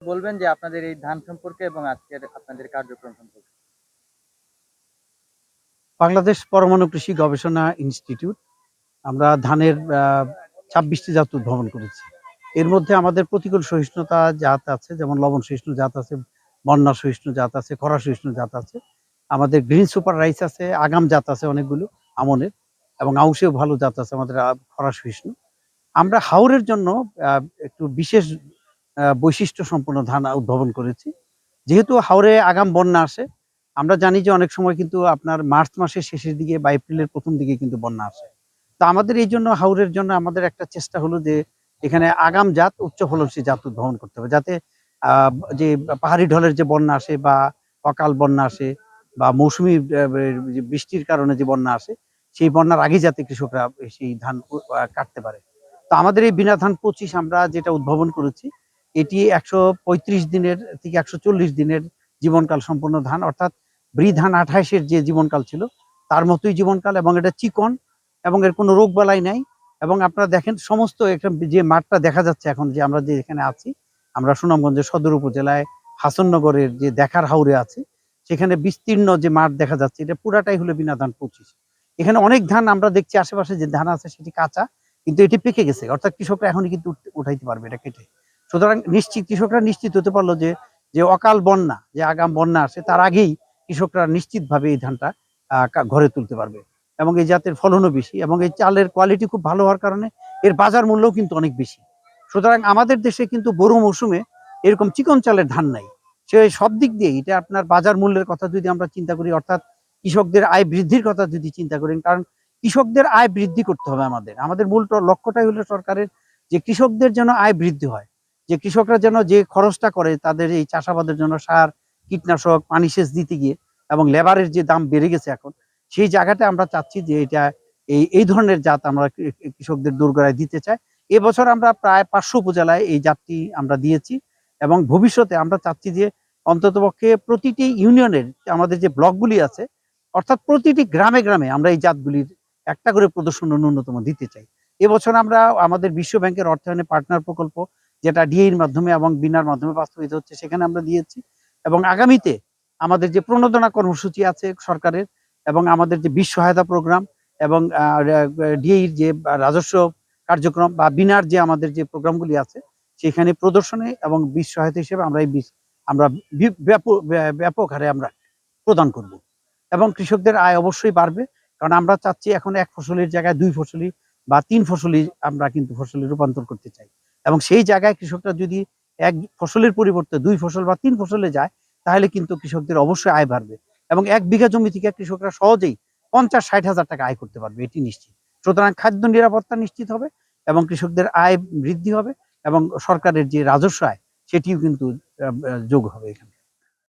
বলবেন যে আপনাদের এই ধান সম্পর্কে এবং আজকের আপনাদের কার্যক্রম সম্পর্কে। বাংলাদেশ পরমাণু কৃষি গবেষণা ইনস্টিটিউট আমরা ধানের 26টি জাত উদ্ভাবন করেছি। এর মধ্যে আমাদের প্রতিকূল সহিষ্ণুতা জাত আছে, যেমন লবণ সহিষ্ণু জাত আছে, বন্যা সহিষ্ণু জাত আছে, খরা সহিষ্ণু জাত আছে। আমাদের গ্রিন সুপার রাইস আছে, আগাম জাত আছে অনেকগুলো আমনের, এবং আউশেও ভালো জাত আছে আমাদের খরা সহিষ্ণু। আমরা হাওরের জন্য একটু বিশেষ বৈশিষ্ট্য সম্পন্ন ধান উদ্ভাবন করেছি। যেহেতু হাওরে আগাম বন্যা আসে, আমরা জানি যে অনেক সময় কিন্তু আপনার মার্চ মাসের শেষের দিকে বা এপ্রিলের প্রথম দিকে কিন্তু বন্যা আসে। তো আমাদের এই জন্য হাওরের জন্য আমাদের একটা চেষ্টা হলো যে এখানে আগাম জাত উচ্চ ফলনশীল জাত উদ্ভাবন করতে হবে, যাতে আহ, যে পাহাড়ি ঢলের যে বন্যা আসে বা অকাল বন্যা আসে বা মৌসুমী যে বৃষ্টির কারণে যে বন্যা আসে, সেই বন্যার আগে যাতে কৃষকরা সেই ধান কাটতে পারে। তো আমাদের এই বিনা ধান 25 আমরা যেটা উদ্ভাবন করেছি, এটি 135 দিনের থেকে 140 দিনের জীবনকাল সম্পন্ন ধান, অর্থাৎ ব্রি ধান 28-এর যে জীবনকাল ছিল তার মতোই জীবনকাল, এবং এটা চিকন এবং এর কোনো রোগ বালাই নাই। এবং আপনারা দেখেন সমস্ত একটা যে মাঠটা দেখা যাচ্ছে এখন, যে আমরা যে এখানে আছি, আমরা সুনামগঞ্জের সদর উপজেলায় হাসননগরের যে দেখার হাওরে আছি, সেখানে বিস্তীর্ণ যে মাঠ দেখা যাচ্ছে, এটা পুরাটাই হলো বিনা ধান 25। এখানে অনেক ধান আমরা দেখছি, আশেপাশে যে ধান আছে সেটি কাঁচা, কিন্তু এটি পেকে গেছে, অর্থাৎ কৃষকরা এখনই কিন্তু উঠাইতে পারবে এটা কেটে। সুতরাং কৃষকরা নিশ্চিত হতে পারলো যে যে অকাল বন্যা, যে আগাম বন্যা আসে তার আগেই কৃষকরা নিশ্চিতভাবে এই ধানটা ঘরে তুলতে পারবে। এবং এই জাতের ফলনও বেশি, এবং এই চালের কোয়ালিটি খুব ভালো হওয়ার কারণে এর বাজার মূল্যও কিন্তু অনেক বেশি। সুতরাং আমাদের দেশে কিন্তু বড় মৌসুমে এরকম চিকন চালের ধান নাই। সে সব দিক দিয়ে এটা আপনার বাজার মূল্যের কথা যদি আমরা চিন্তা করি, অর্থাৎ কৃষকদের আয় বৃদ্ধির কথা যদি চিন্তা করেন, কারণ কৃষকদের আয় বৃদ্ধি করতে হবে। আমাদের আমাদের মূল লক্ষ্যটাই হলো সরকারের, যে কৃষকদের যেন আয় বৃদ্ধি হয়, যে কৃষকরা যেন যে খরচটা করে তাদের এই চাষাবাদের জন্য সার, কীটনাশক, পানি সেচ দিতে গিয়ে, এবং লেবারের যে দাম বেড়ে গেছে এখন, সেই জায়গাটা আমরা চাচ্ছি যে এটা এই ধরনের জাত আমরা কৃষকদের দোরগোড়ায় দিতে চাই। এবছর আমরা প্রায় 500 উপজেলায় এই জাতটি আমরা দিয়েছি, এবং ভবিষ্যতে আমরা চাচ্ছি যে অন্ততপক্ষে প্রতিটি ইউনিয়নের আমাদের যে ব্লকগুলি আছে, অর্থাৎ প্রতিটি গ্রামে গ্রামে আমরা এই জাতগুলির একটা করে প্রদর্শন ন্যূনতম দিতে চাই। এবছর আমরা আমাদের বিশ্ব ব্যাংকের অর্থায়নে পার্টনার প্রকল্প, যেটা ডিএর মাধ্যমে এবং বিনার মাধ্যমে বাস্তবায়িত হচ্ছে, সেখানে আমরা দিয়েছি। এবং আগামীতে আমাদের যে প্রণোদনা কর্মসূচি আছে সরকারের, এবং আমাদের যে বীজ সহায়তা প্রোগ্রাম, এবং ডিএর যে রাজস্ব কার্যক্রম বা বিনার যে আমাদের যে প্রোগ্রামগুলি আছে, সেখানে প্রদর্শনে এবং বীজ সহায়তা হিসেবে আমরা এই বীজ আমরা ব্যাপক হারে আমরা প্রদান করব। এবং কৃষকদের আয় অবশ্যই বাড়বে, কারণ আমরা চাচ্ছি এখন এক ফসলের জায়গায় 2 ফসলি বা 3 ফসলি আমরা কিন্তু ফসলে রূপান্তর করতে চাই। এবং সেই জায়গায় কৃষকরা যদি এক ফসলের পরিবর্তে 2 ফসল বা 3 ফসলে যায়, তাহলে কিন্তু কৃষকদের অবশ্যই আয় বাড়বে। এবং 1 বিঘা জমি থেকে কৃষকরা সহজেই 50-60 হাজার টাকা আয় করতে পারবে, এটি নিশ্চিত। সুতরাং খাদ্য নিরাপত্তা নিশ্চিত হবে, এবং কৃষকদের আয় বৃদ্ধি হবে, এবং সরকারের যে রাজস্ব আয় সেটিও কিন্তু যোগ হবে এখানে।